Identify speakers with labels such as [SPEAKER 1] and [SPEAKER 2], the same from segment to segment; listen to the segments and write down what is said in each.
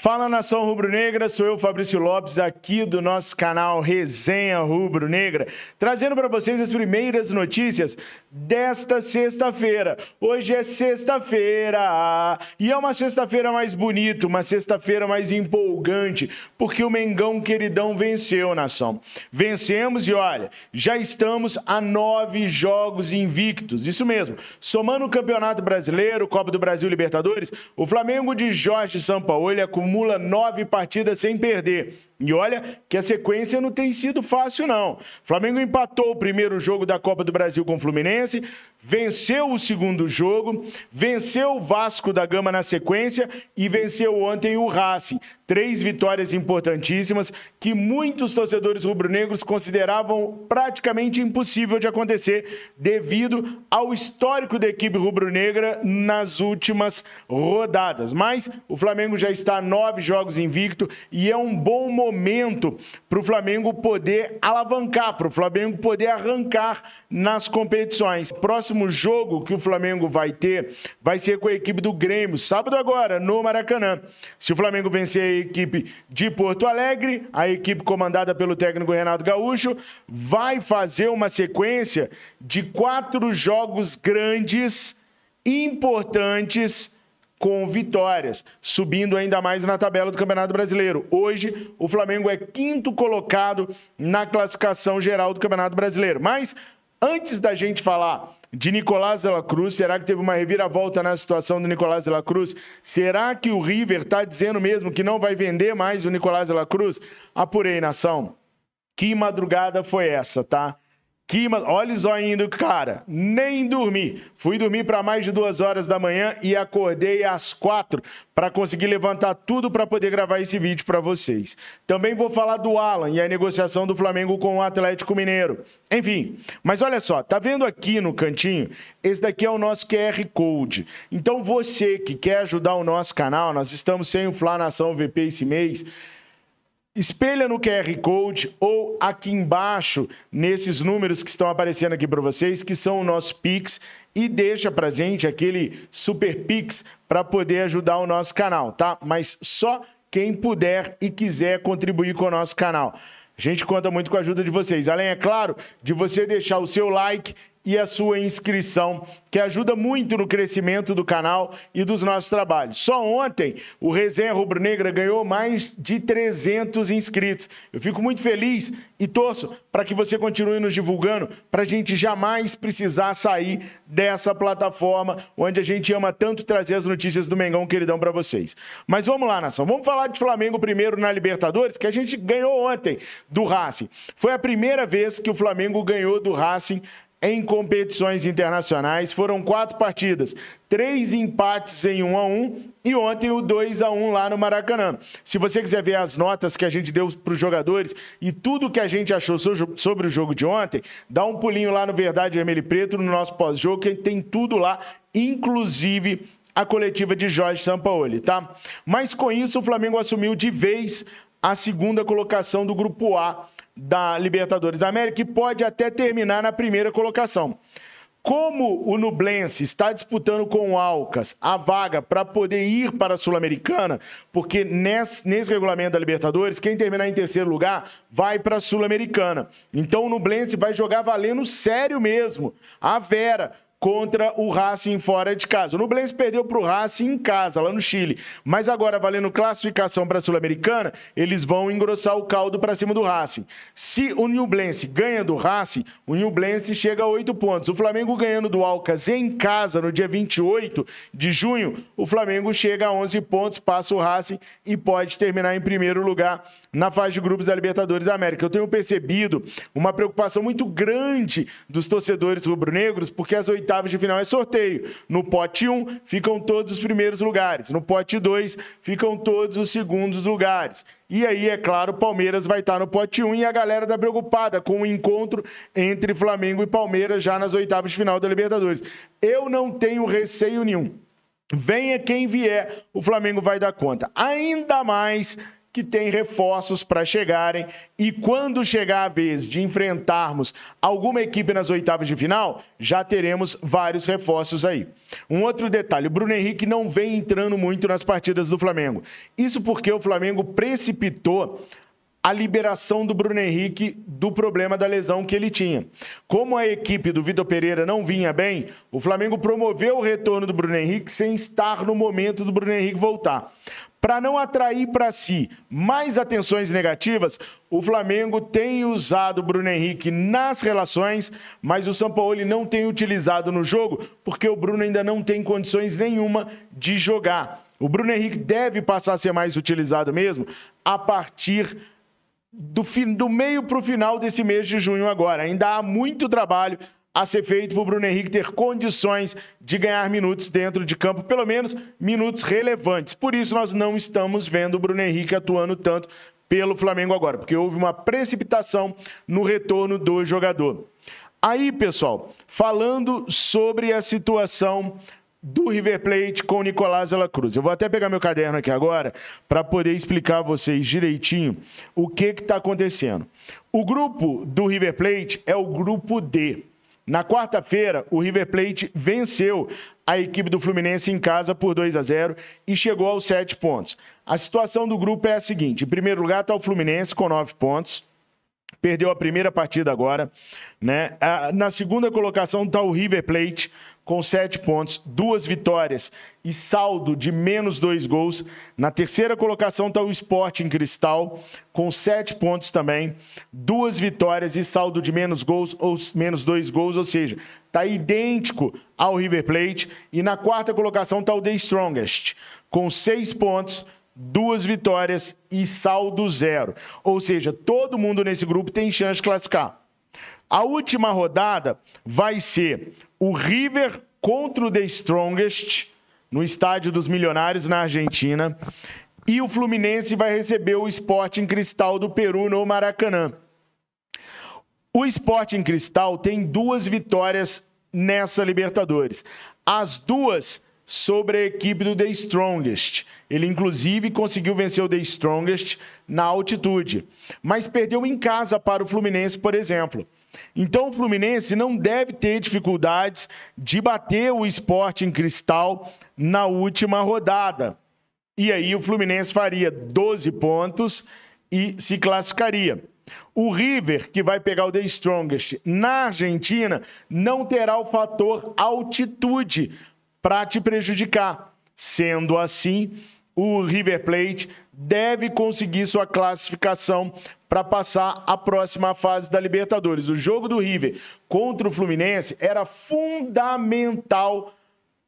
[SPEAKER 1] Fala, nação rubro-negra, sou eu, Fabrício Lopes, aqui do nosso canal Resenha Rubro-Negra, trazendo para vocês as primeiras notícias desta sexta-feira. Hoje é sexta-feira e é uma sexta-feira mais bonita, uma sexta-feira mais empolgante, porque o Mengão queridão venceu, nação. Vencemos e olha, já estamos a 9 jogos invictos, isso mesmo. Somando o Campeonato Brasileiro, Copa do Brasil e Libertadores, o Flamengo de Jorge Sampaoli acumula 9 partidas sem perder. E olha que a sequência não tem sido fácil, não. O Flamengo empatou o primeiro jogo da Copa do Brasil com o Fluminense, venceu o segundo jogo, venceu o Vasco da Gama na sequência e venceu ontem o Racing. 3 vitórias importantíssimas que muitos torcedores rubro-negros consideravam praticamente impossível de acontecer devido ao histórico da equipe rubro-negra nas últimas rodadas. Mas o Flamengo já está a 9 jogos invicto e é um bom momento para o Flamengo poder alavancar, para o Flamengo poder arrancar nas competições. O próximo jogo que o Flamengo vai ter vai ser com a equipe do Grêmio, sábado agora, no Maracanã. Se o Flamengo vencer a equipe de Porto Alegre, a equipe comandada pelo técnico Renato Gaúcho, vai fazer uma sequência de 4 jogos grandes, importantes, com vitórias, subindo ainda mais na tabela do Campeonato Brasileiro. Hoje, o Flamengo é 5º colocado na classificação geral do Campeonato Brasileiro. Mas, antes da gente falar de Nicolás de la Cruz, será que teve uma reviravolta na situação do Nicolás de la Cruz? Será que o River está dizendo mesmo que não vai vender mais o Nicolás de la Cruz? Apurei, nação. Que madrugada foi essa, tá? Olha o zoinho do cara, nem dormi. Fui dormir para mais de 2 horas da manhã e acordei às 4 para conseguir levantar tudo para poder gravar esse vídeo para vocês. Também vou falar do Alan e a negociação do Flamengo com o Atlético Mineiro. Enfim, mas olha só, tá vendo aqui no cantinho? Esse daqui é o nosso QR Code. Então você que quer ajudar o nosso canal, nós estamos sem o Fla Nação VP esse mês, espelha no QR Code ou aqui embaixo, nesses números que estão aparecendo aqui para vocês, que são o nosso Pix, e deixa pra gente aquele Super Pix para poder ajudar o nosso canal, tá? Mas só quem puder e quiser contribuir com o nosso canal. A gente conta muito com a ajuda de vocês. Além, é claro, de você deixar o seu like e a sua inscrição, que ajuda muito no crescimento do canal e dos nossos trabalhos. Só ontem, o Resenha Rubro-Negra ganhou mais de 300 inscritos. Eu fico muito feliz e torço para que você continue nos divulgando, para a gente jamais precisar sair dessa plataforma, onde a gente ama tanto trazer as notícias do Mengão queridão para vocês. Mas vamos lá, nação. Vamos falar de Flamengo primeiro na Libertadores, que a gente ganhou ontem do Racing. Foi a primeira vez que o Flamengo ganhou do Racing em competições internacionais. Foram 4 partidas, 3 empates em 1-1 e ontem o 2-1 lá no Maracanã. Se você quiser ver as notas que a gente deu para os jogadores e tudo que a gente achou sobre o jogo de ontem, dá um pulinho lá no Verdade Vermelho e Preto, no nosso pós-jogo, que tem tudo lá, inclusive a coletiva de Jorge Sampaoli, tá? Mas com isso o Flamengo assumiu de vez a 2ª colocação do Grupo A da Libertadores da América, que pode até terminar na 1ª colocação. Como o Nublense está disputando com o Alcas a vaga para poder ir para a Sul-Americana, porque nesse regulamento da Libertadores, quem terminar em 3º lugar vai para a Sul-Americana. Então o Nublense vai jogar valendo sério mesmo, a Vera, contra o Racing fora de casa. O Nublense perdeu para o Racing em casa, lá no Chile. Mas agora, valendo classificação para a Sul-Americana, eles vão engrossar o caldo para cima do Racing. Se o Nublense ganha do Racing, o Nublense chega a 8 pontos. O Flamengo ganhando do Alcas em casa no dia 28 de junho, o Flamengo chega a 11 pontos, passa o Racing e pode terminar em 1º lugar na fase de grupos da Libertadores da América. Eu tenho percebido uma preocupação muito grande dos torcedores rubro-negros, porque as 8º de final é sorteio. No pote 1 ficam todos os primeiros lugares. No pote 2 ficam todos os segundos lugares. E aí, é claro, o Palmeiras vai estar no pote 1 e a galera está preocupada com o encontro entre Flamengo e Palmeiras já nas 8º de final da Libertadores. Eu não tenho receio nenhum. Venha quem vier, o Flamengo vai dar conta. Ainda mais que tem reforços para chegarem e quando chegar a vez de enfrentarmos alguma equipe nas oitavas de final, já teremos vários reforços aí. Um outro detalhe, o Bruno Henrique não vem entrando muito nas partidas do Flamengo. Isso porque o Flamengo precipitou a liberação do Bruno Henrique do problema da lesão que ele tinha. Como a equipe do Vitor Pereira não vinha bem, o Flamengo promoveu o retorno do Bruno Henrique sem estar no momento do Bruno Henrique voltar. Para não atrair para si mais atenções negativas, o Flamengo tem usado o Bruno Henrique nas relações, mas o Sampaoli não tem utilizado no jogo, porque o Bruno ainda não tem condições nenhuma de jogar. O Bruno Henrique deve passar a ser mais utilizado mesmo a partir do meio para o final desse mês de junho agora. Ainda há muito trabalho a ser feito para o Bruno Henrique ter condições de ganhar minutos dentro de campo, pelo menos minutos relevantes. Por isso nós não estamos vendo o Bruno Henrique atuando tanto pelo Flamengo agora, porque houve uma precipitação no retorno do jogador. Aí, pessoal, falando sobre a situação do River Plate com o Nicolás de la Cruz. Eu vou até pegar meu caderno aqui agora para poder explicar a vocês direitinho o que está acontecendo. O grupo do River Plate é o grupo D. Na quarta-feira, o River Plate venceu a equipe do Fluminense em casa por 2-0 e chegou aos 7 pontos. A situação do grupo é a seguinte: em primeiro lugar está o Fluminense com 9 pontos. Perdeu a primeira partida agora, né? Na segunda colocação está o River Plate com 7 pontos, 2 vitórias e saldo de menos 2 gols. Na terceira colocação está o Sporting Cristal com 7 pontos também, 2 vitórias e saldo de menos 2 gols, ou seja, está idêntico ao River Plate. E na quarta colocação está o The Strongest com 6 pontos, 2 vitórias e saldo 0. Ou seja, todo mundo nesse grupo tem chance de classificar. A última rodada vai ser o River contra o The Strongest, no Estádio dos Milionários, na Argentina. E o Fluminense vai receber o Sporting Cristal do Peru no Maracanã. O Sporting Cristal tem 2 vitórias nessa Libertadores. As 2 sobre a equipe do The Strongest. Ele, inclusive, conseguiu vencer o The Strongest na altitude, mas perdeu em casa para o Fluminense, por exemplo. Então, o Fluminense não deve ter dificuldades de bater o Sporting Cristal na última rodada. E aí o Fluminense faria 12 pontos e se classificaria. O River, que vai pegar o The Strongest na Argentina, não terá o fator altitude para te prejudicar. Sendo assim, o River Plate deve conseguir sua classificação para passar a próxima fase da Libertadores. O jogo do River contra o Fluminense era fundamental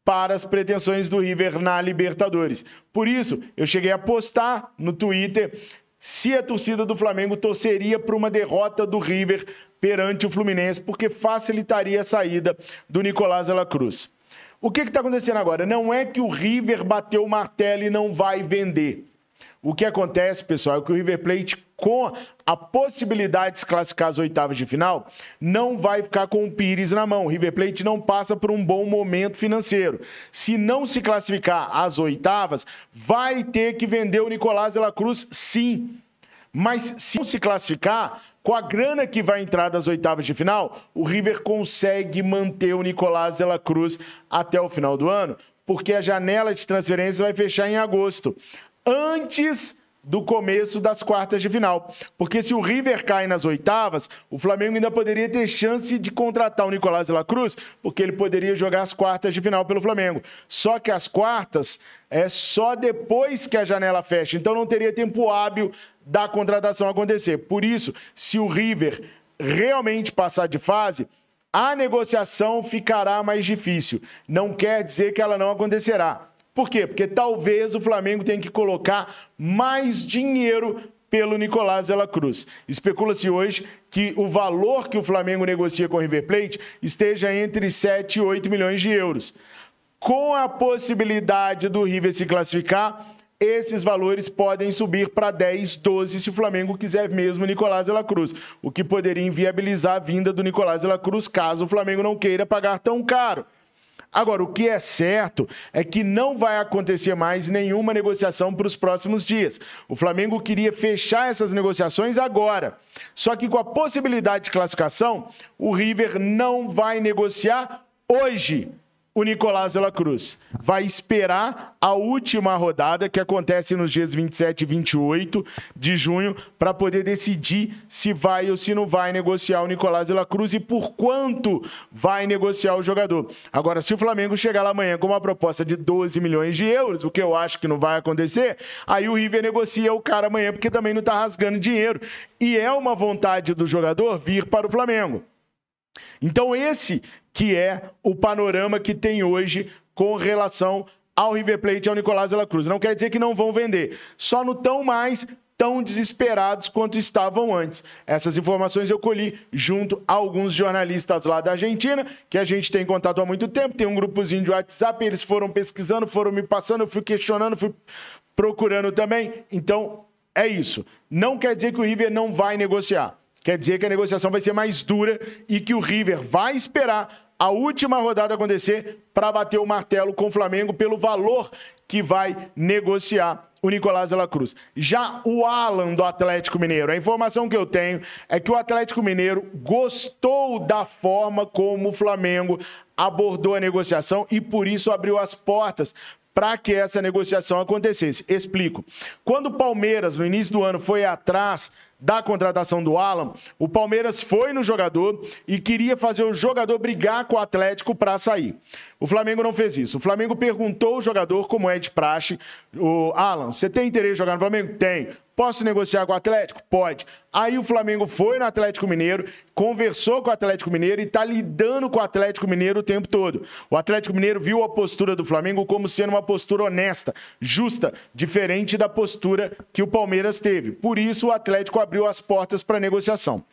[SPEAKER 1] para as pretensões do River na Libertadores. Por isso, eu cheguei a postar no Twitter se a torcida do Flamengo torceria para uma derrota do River perante o Fluminense, porque facilitaria a saída do Nicolás de la Cruz. O que está acontecendo agora? Não é que o River bateu o martelo e não vai vender. O que acontece, pessoal, é que o River Plate, com a possibilidade de se classificar às oitavas de final, não vai ficar com o Pires na mão. O River Plate não passa por um bom momento financeiro. Se não se classificar às oitavas, vai ter que vender o Nicolás de la Cruz, sim. Mas se não se classificar, com a grana que vai entrar das oitavas de final, o River consegue manter o Nicolás de la Cruz até o final do ano, porque a janela de transferência vai fechar em agosto, antes do começo das quartas de final. Porque se o River cai nas oitavas, o Flamengo ainda poderia ter chance de contratar o Nicolás de la Cruz, porque ele poderia jogar as quartas de final pelo Flamengo. Só que as quartas é só depois que a janela fecha, então não teria tempo hábil da contratação acontecer. Por isso, se o River realmente passar de fase, a negociação ficará mais difícil. Não quer dizer que ela não acontecerá. Por quê? Porque talvez o Flamengo tenha que colocar mais dinheiro pelo Nicolás de la Cruz. Especula-se hoje que o valor que o Flamengo negocia com o River Plate esteja entre 7 e 8 milhões de euros. Com a possibilidade do River se classificar, esses valores podem subir para 10, 12, se o Flamengo quiser mesmo o Nicolás de la Cruz, o que poderia inviabilizar a vinda do Nicolás de la Cruz caso o Flamengo não queira pagar tão caro. Agora, o que é certo é que não vai acontecer mais nenhuma negociação para os próximos dias. O Flamengo queria fechar essas negociações agora. Só que com a possibilidade de classificação, o River não vai negociar hoje o Nicolás de la Cruz. Vai esperar a última rodada, que acontece nos dias 27 e 28 de junho, para poder decidir se vai ou se não vai negociar o Nicolás de la Cruz e por quanto vai negociar o jogador. Agora, se o Flamengo chegar lá amanhã com uma proposta de 12 milhões de euros, o que eu acho que não vai acontecer, aí o River negocia o cara amanhã, porque também não está rasgando dinheiro. E é uma vontade do jogador vir para o Flamengo. Então esse que é o panorama que tem hoje com relação ao River Plate e ao Nicolás de la Cruz. Não quer dizer que não vão vender, só não estão mais tão desesperados quanto estavam antes. Essas informações eu colhi junto a alguns jornalistas lá da Argentina, que a gente tem contato há muito tempo, tem um grupozinho de WhatsApp, eles foram pesquisando, foram me passando, eu fui questionando, fui procurando também. Então é isso. Não quer dizer que o River não vai negociar. Quer dizer que a negociação vai ser mais dura e que o River vai esperar a última rodada acontecer para bater o martelo com o Flamengo pelo valor que vai negociar o Nicolás de la Cruz. Já o Alan do Atlético Mineiro, a informação que eu tenho é que o Atlético Mineiro gostou da forma como o Flamengo abordou a negociação e por isso abriu as portas para que essa negociação acontecesse. Explico. Quando o Palmeiras, no início do ano, foi atrás da contratação do Alan, o Palmeiras foi no jogador e queria fazer o jogador brigar com o Atlético para sair. O Flamengo não fez isso. O Flamengo perguntou ao jogador, como é de praxe, o Alan, você tem interesse em jogar no Flamengo? Tem. Posso negociar com o Atlético? Pode. Aí o Flamengo foi no Atlético Mineiro, conversou com o Atlético Mineiro e está lidando com o Atlético Mineiro o tempo todo. O Atlético Mineiro viu a postura do Flamengo como sendo uma postura honesta, justa, diferente da postura que o Palmeiras teve. Por isso o Atlético abriu as portas para a negociação.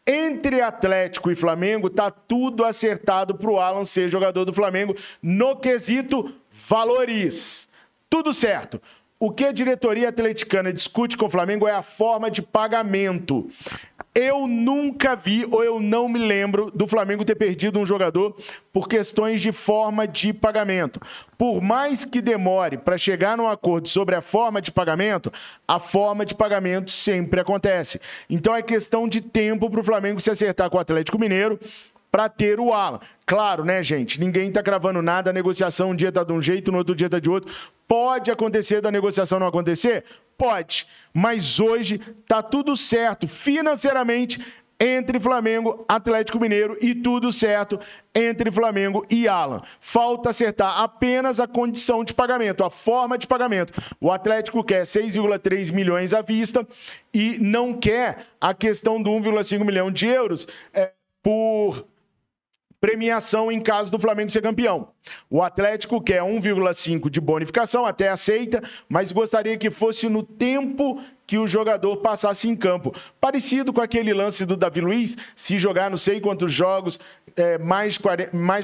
[SPEAKER 1] Entre Atlético e Flamengo está tudo acertado para o Alan ser jogador do Flamengo no quesito valores. Tudo certo. O que a diretoria atleticana discute com o Flamengo é a forma de pagamento. Eu nunca vi, ou eu não me lembro, do Flamengo ter perdido um jogador por questões de forma de pagamento. Por mais que demore para chegar num acordo sobre a forma de pagamento sempre acontece. Então é questão de tempo para o Flamengo se acertar com o Atlético Mineiro para ter o Alan. Claro, né, gente? Ninguém está cravando nada, a negociação um dia está de um jeito, no outro dia está de outro. Pode acontecer da negociação não acontecer? Pode. Mas hoje está tudo certo financeiramente entre Flamengo, Atlético Mineiro e tudo certo entre Flamengo e Alan. Falta acertar apenas a condição de pagamento, a forma de pagamento. O Atlético quer 6,3 milhões à vista e não quer a questão do 1,5 milhão de euros por premiação em caso do Flamengo ser campeão. O Atlético quer 1,5 de bonificação, até aceita, mas gostaria que fosse no tempo que o jogador passasse em campo. Parecido com aquele lance do Davi Luiz, se jogar não sei quantos jogos, mais de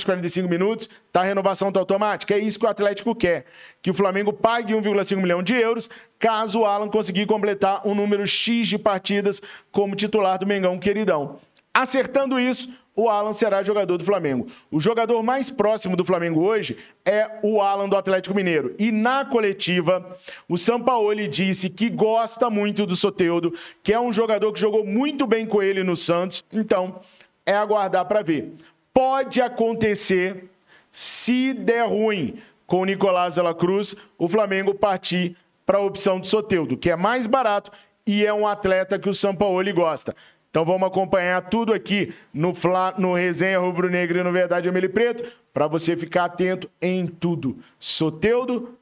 [SPEAKER 1] 45 minutos, a renovação está automática. É isso que o Atlético quer, que o Flamengo pague 1,5 milhão de euros, caso o Alan conseguir completar um número X de partidas como titular do Mengão queridão. Acertando isso, o Alan será jogador do Flamengo. O jogador mais próximo do Flamengo hoje é o Alan do Atlético Mineiro. E na coletiva, o Sampaoli disse que gosta muito do Soteldo, que é um jogador que jogou muito bem com ele no Santos. Então, é aguardar para ver. Pode acontecer, se der ruim com o Nicolás de la Cruz, o Flamengo partir para a opção do Soteldo, que é mais barato e é um atleta que o Sampaoli gosta. Então vamos acompanhar tudo aqui no Resenha Rubro Negra e no Verdade Vermelho e Preto, para você ficar atento em tudo. Soteldo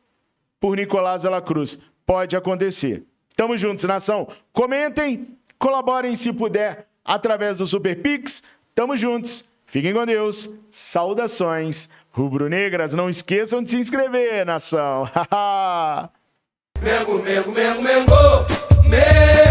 [SPEAKER 1] por Nicolás de la Cruz. Pode acontecer. Tamo juntos, nação. Comentem, colaborem se puder através do Super Pix. Tamo juntos. Fiquem com Deus. Saudações rubro-negras. Não esqueçam de se inscrever, nação. Mengo, mengo, mengo, mengo.